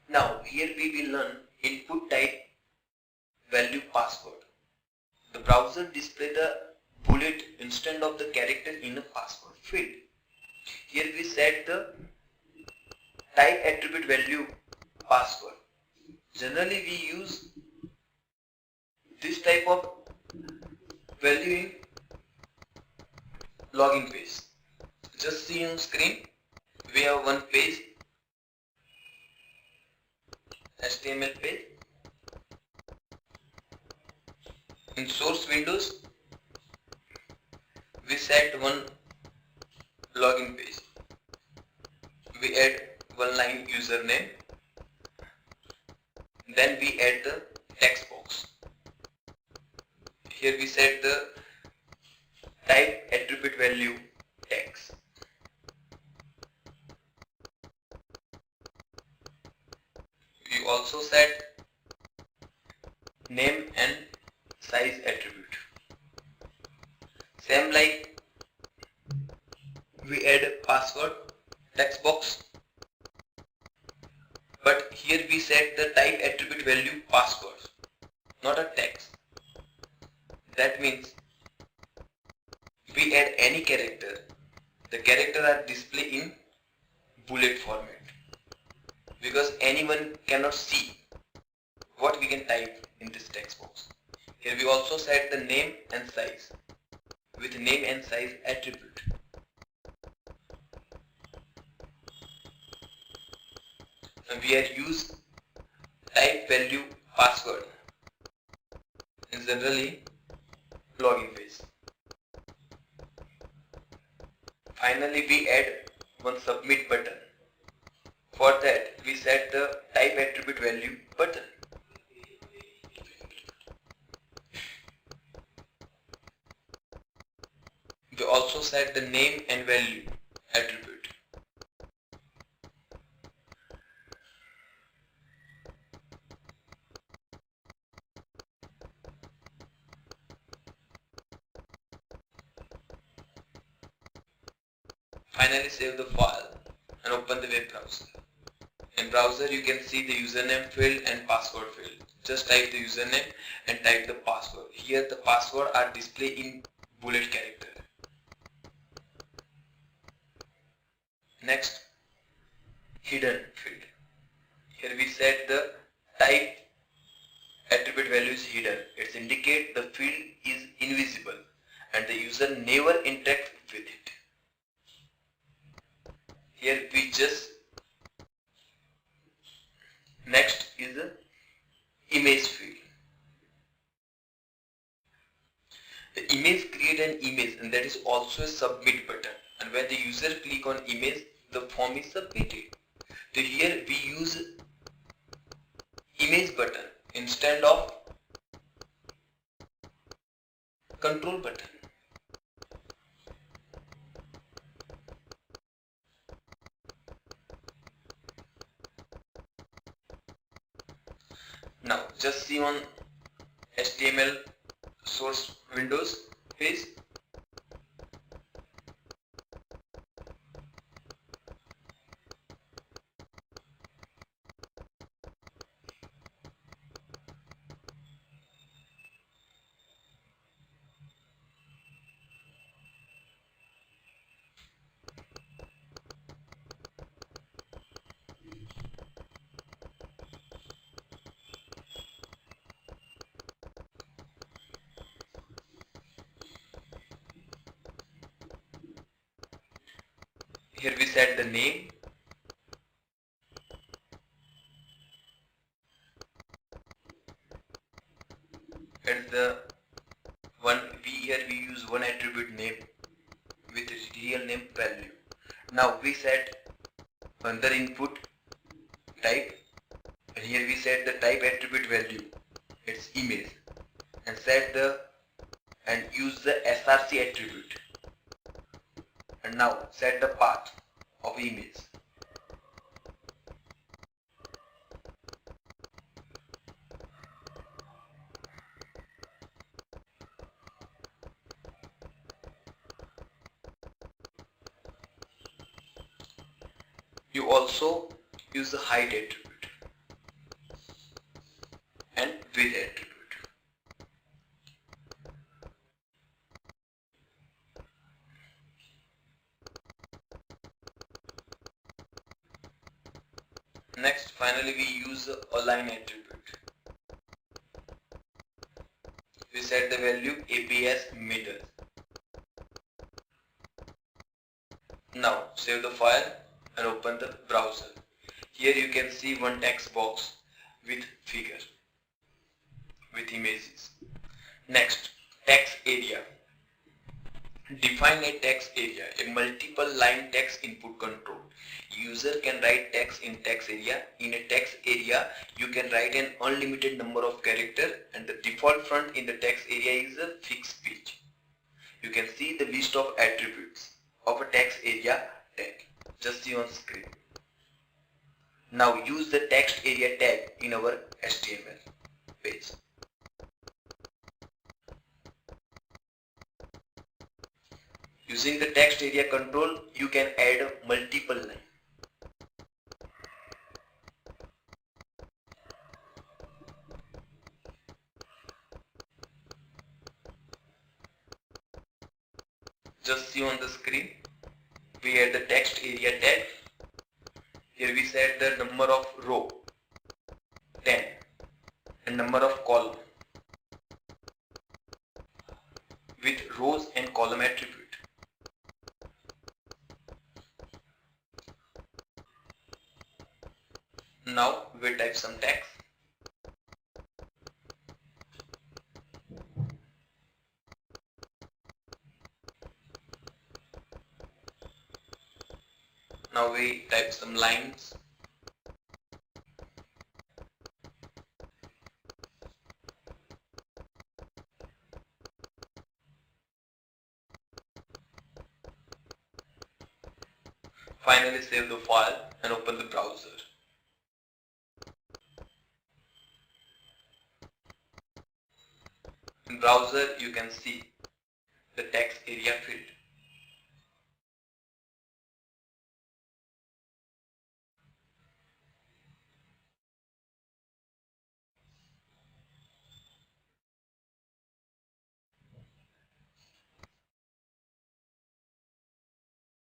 Now here we will learn input type value password. The browser displays the bullet instead of the character in a password field. Here we set the type attribute value password. Generally we use this type of value in login page. Just see on screen, we have one page, HTML page. In source windows, we set one login page. We add one line username. Then we add the text box. Here we set the type attribute value text. We also set name and size attribute. Same like we add password text box, but here we set the type attribute value password, not a text. That means we add any character, the characters are displayed in bullet format, because anyone cannot see what we can type in this text box. Here we also set the name and size with name and size attribute. And we are use type value password in generally login page. Finally we add one submit button. For that we set the type attribute value button. We also set the name and value attribute. Finally save the file and open the web browser. In browser you can see the username field and password field. Just type the username and type the password. Here the password are displayed in bullet character. Next, hidden field. Here we set the type attribute value is hidden. It indicates the field is invisible and the user never interacts with it. Here we just next is the image field. The image create an image and that is also a submit button, and when the user click on image the form is submitted. So here we use image button instead of control button. Now just see on HTML source windows page. Here we set the name, and the one here we use one attribute name with real name value. Now we set another input type, and here we set the type attribute value, its image, and use the src attribute. And now set the path of image. You also use the height attribute. with attribute. Next, finally we use align attribute. We set the value AP as middle. Now save the file and open the browser. Here you can see one text box with figure, with images. Next, text area. Define a text area, a multiple line text input control. User can write text in text area. In a text area, you can write an unlimited number of characters and the default font in the text area is a fixed page. You can see the list of attributes of a text area tag. Just see on screen. Now use the text area tag in our HTML page. Using the text area control, you can add multiple lines. Just see on the screen, we add the text area tag. Here we set the number of row 10 and number of column with rows and column attribute. Now we type some text. Now we type some lines. Finally save the file and open the browser. In browser you can see the text area field.